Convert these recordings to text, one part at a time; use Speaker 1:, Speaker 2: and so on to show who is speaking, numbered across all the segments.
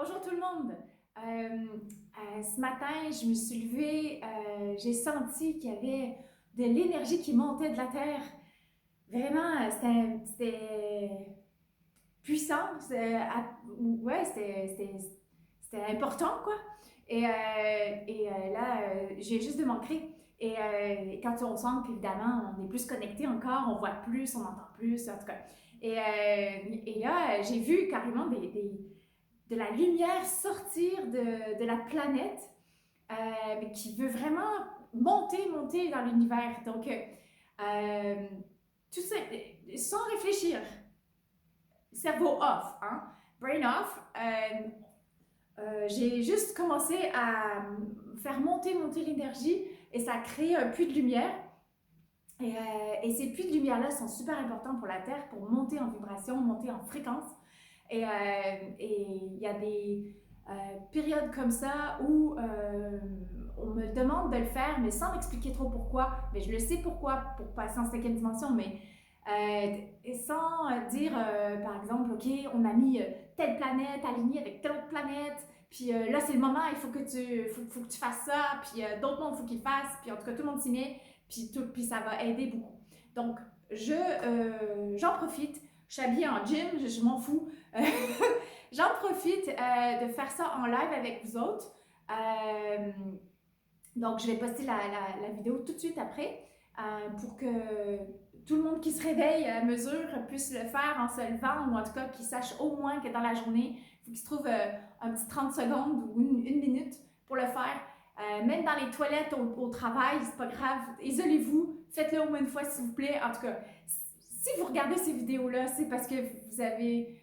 Speaker 1: Bonjour tout le monde. Ce matin, je me suis levée, j'ai senti qu'il y avait de l'énergie qui montait de la terre. Vraiment, c'était puissant. Ouais, c'était important, quoi. Là, j'ai juste de m'ancrer. Quand on sent qu'évidemment, on est plus connecté encore, on voit plus, on entend plus, en tout cas. Et là, j'ai vu carrément de la lumière sortir de la planète qui veut vraiment monter dans l'univers. Donc, tout ça, sans réfléchir, cerveau off, hein, brain off, j'ai juste commencé à faire monter l'énergie et ça a créé un puits de lumière. Et ces puits de lumière-là sont super importants pour la Terre pour monter en vibration, monter en fréquence. Et il y a des périodes comme ça où on me demande de le faire, mais sans m'expliquer trop pourquoi. Mais je le sais pourquoi, pour passer en cinquième dimension, mais sans dire, par exemple, OK, on a mis telle planète alignée avec telle autre planète, puis là, c'est le moment, il faut que faut que tu fasses ça, puis d'autres mondes, il faut qu'ils fassent, puis en tout cas, tout le monde s'y met, puis ça va aider beaucoup. Donc, j'en profite. Je suis habillée en jean, je m'en fous. J'en profite de faire ça en live avec vous autres. Euh, donc, je vais poster la vidéo tout de suite après pour que tout le monde qui se réveille à mesure puisse le faire en se levant ou en tout cas qu'il sache au moins que dans la journée, il faut qu'il se trouve un petit 30 secondes ou une minute pour le faire. Même dans les toilettes au travail, c'est pas grave. Isolez-vous, faites-le au moins une fois s'il vous plaît. En tout cas, si vous regardez ces vidéos-là, c'est parce que vous avez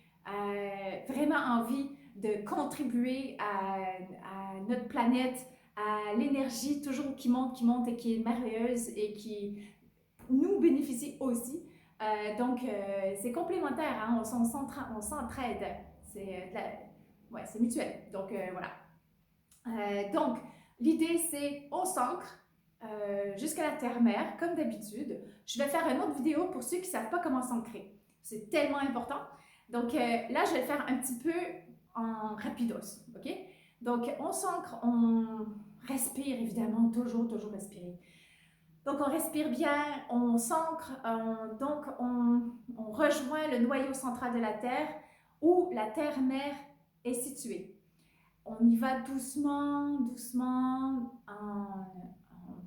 Speaker 1: vraiment envie de contribuer à notre planète, à l'énergie toujours qui monte et qui est merveilleuse et qui nous bénéficie aussi. C'est complémentaire, hein? On s'entraide. Ouais, c'est mutuel. Donc, voilà. Donc, l'idée, c'est on s'ancre jusqu'à la terre-mère, comme d'habitude. Je vais faire une autre vidéo pour ceux qui ne savent pas comment s'ancrer. C'est tellement important. Donc, là, je vais le faire un petit peu en rapidos, OK? Donc, on s'ancre, on respire, évidemment, toujours respirer. Donc, on respire bien, on s'ancre, on rejoint le noyau central de la Terre où la terre-mère est située. On y va doucement, en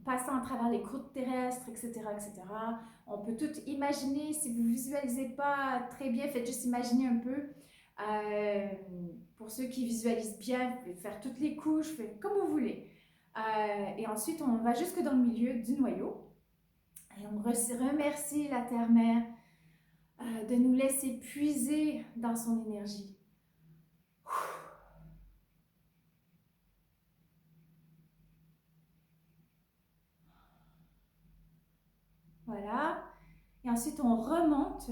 Speaker 1: passant à travers les croûtes terrestres, etc., etc. On peut tout imaginer. Si vous ne visualisez pas très bien, faites juste imaginer un peu. Pour ceux qui visualisent bien, vous pouvez faire toutes les couches, faites comme vous voulez. Et ensuite, on va jusque dans le milieu du noyau. Et on remercie la Terre-Mère de nous laisser puiser dans son énergie. Voilà. Et ensuite, on remonte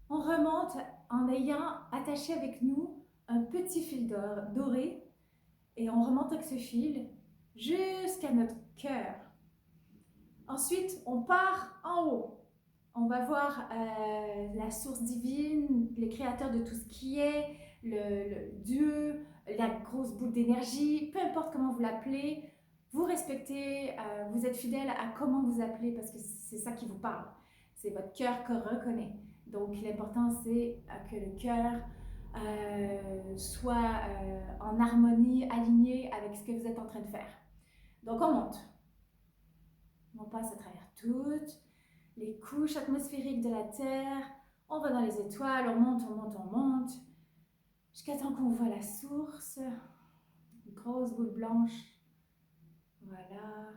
Speaker 1: en ayant attaché avec nous un petit fil doré et on remonte avec ce fil jusqu'à notre cœur. Ensuite, on part en haut. On va voir la source divine, le créateur de tout ce qui est, le Dieu, la grosse boule d'énergie, peu importe comment vous l'appelez, vous respectez, vous êtes fidèle à comment vous appelez parce que c'est ça qui vous parle. C'est votre cœur que reconnaît. Donc l'important c'est que le cœur soit en harmonie, aligné avec ce que vous êtes en train de faire. Donc on monte. On passe à travers toutes les couches atmosphériques de la Terre. On va dans les étoiles, on monte. Jusqu'à temps qu'on voit la source. Une grosse boule blanche. Voilà.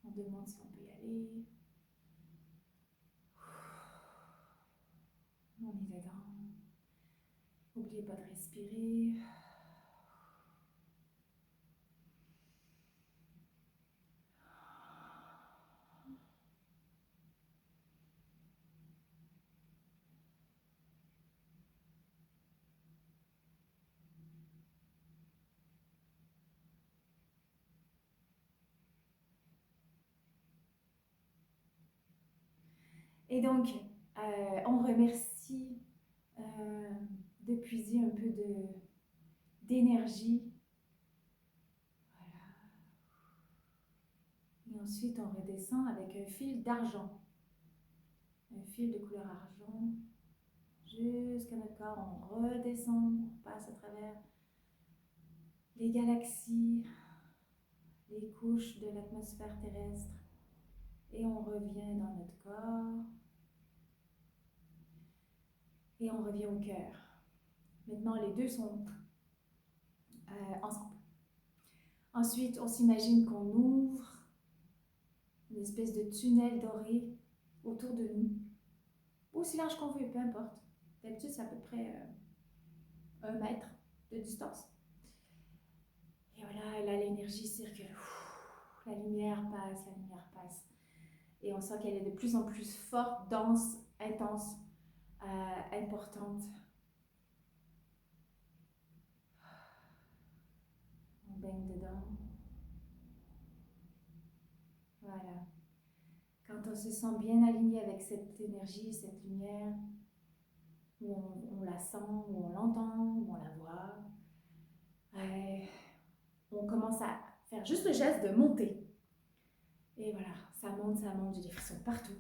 Speaker 1: On demande si on peut y aller. On est dedans. N'oubliez pas de respirer. Et donc, on remercie de puiser un peu d'énergie. Voilà. Et ensuite, on redescend avec un fil d'argent. Un fil de couleur argent. Jusqu'à notre corps, on redescend, on passe à travers les galaxies, les couches de l'atmosphère terrestre. Et on revient dans notre corps. Et on revient au cœur. Maintenant, les deux sont ensemble. Ensuite, on s'imagine qu'on ouvre une espèce de tunnel doré autour de nous. Aussi large qu'on veut, peu importe. D'habitude, c'est à peu près 1 mètre de distance. Et voilà, et là, l'énergie circule. La lumière passe, la lumière passe. Et on sent qu'elle est de plus en plus forte, dense, intense, importante. On baigne dedans. Voilà. Quand on se sent bien aligné avec cette énergie, cette lumière, où on la sent, où on l'entend, où on la voit, on commence à faire juste le geste de monter. Et voilà, ça monte, j'ai des frissons partout.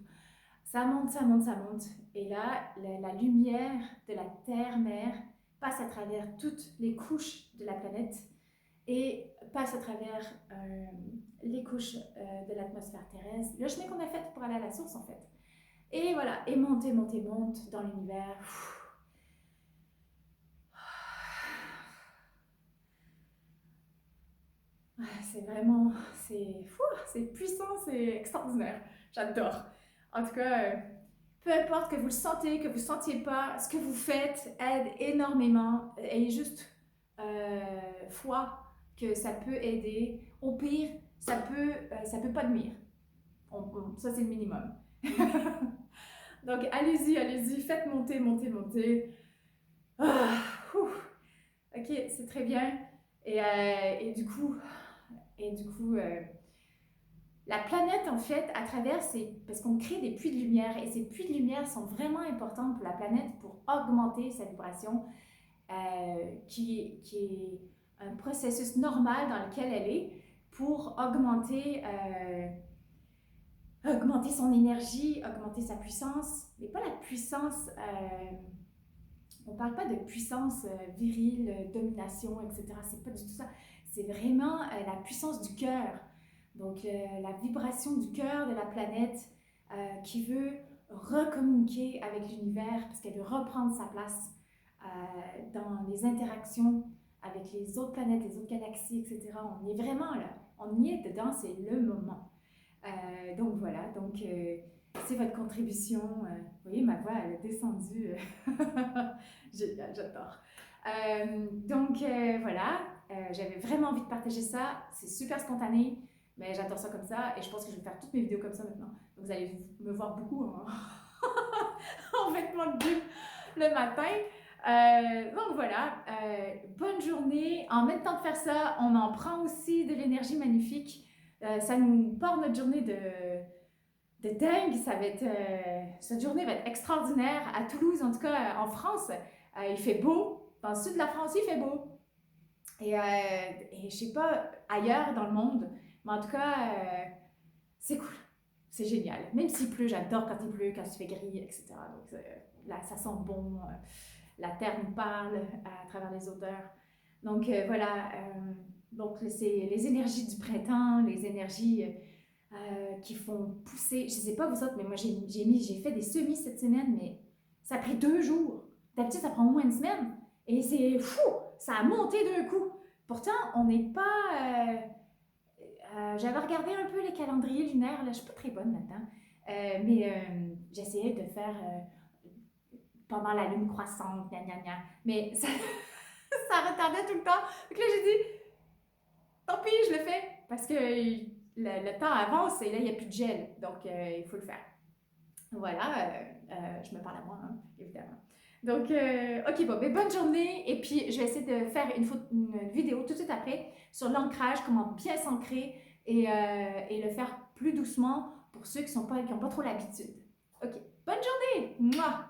Speaker 1: Ça monte, ça monte, ça monte. Et là, la lumière de la Terre-Mère passe à travers toutes les couches de la planète et passe à travers les couches de l'atmosphère terrestre, le chemin qu'on a fait pour aller à la source en fait. Et voilà, et monte, monte, monte dans l'univers. C'est vraiment, c'est puissant, c'est extraordinaire. J'adore. En tout cas, peu importe que vous le sentez, que vous ne sentiez pas, ce que vous faites aide énormément. Ayez juste foi que ça peut aider. Au pire, ça peut pas nuire. Ça, c'est le minimum. Donc, allez-y, faites monter, monter, monter. Ok, c'est très bien. Et du coup, la planète, en fait, à travers parce qu'on crée des puits de lumière, et ces puits de lumière sont vraiment importants pour la planète pour augmenter sa vibration, qui est un processus normal dans lequel elle est, pour augmenter son énergie, augmenter sa puissance, mais pas la puissance, on parle pas de puissance virile, domination, etc. C'est pas du tout ça. C'est vraiment la puissance du cœur. Donc, la vibration du cœur de la planète qui veut recommuniquer avec l'univers parce qu'elle veut reprendre sa place dans les interactions avec les autres planètes, les autres galaxies, etc. On y est vraiment là. On y est dedans, c'est le moment. Donc voilà, c'est votre contribution. Vous voyez, ma voix, elle est descendue. J'adore. Voilà, j'avais vraiment envie de partager ça. C'est super spontané, mais j'adore ça comme ça. Et je pense que je vais faire toutes mes vidéos comme ça maintenant. Donc vous allez me voir beaucoup en vêtements de bulle le matin. Donc voilà, bonne journée. En même temps de faire ça, on en prend aussi de l'énergie magnifique. Ça nous part notre journée de dingue. Cette journée va être extraordinaire. À Toulouse, en tout cas en France, il fait beau. Dans le sud de la France, il fait beau. Et je sais pas ailleurs dans le monde, mais en tout cas, c'est cool. C'est génial. Même s'il pleut, j'adore quand il pleut, quand il fait gris, etc. Donc là, ça sent bon. La terre nous parle à travers les odeurs. Donc voilà. Donc c'est les énergies du printemps, les énergies qui font pousser. Je sais pas vous autres, mais moi j'ai fait des semis cette semaine, mais ça a pris 2 jours. D'habitude, ça prend au moins 1 semaine. Et c'est fou, ça a monté d'un coup. Pourtant, on n'est pas... j'avais regardé un peu les calendriers lunaires, là, je suis pas très bonne là-dedans. Mais j'essayais de faire pendant la lune croissante, gna gna gna. Mais ça, ça retardait tout le temps. Donc là, j'ai dit, tant pis, je le fais. Parce que le temps avance et là, il n'y a plus de gel. Donc, il faut le faire. Voilà, je me parle à moi, hein, évidemment. Donc, ok, bon, ben, bonne journée. Et puis, je vais essayer de faire une vidéo tout de suite après sur l'ancrage, comment bien s'ancrer et le faire plus doucement pour ceux qui n'ont pas trop l'habitude. Ok, bonne journée! Mouah!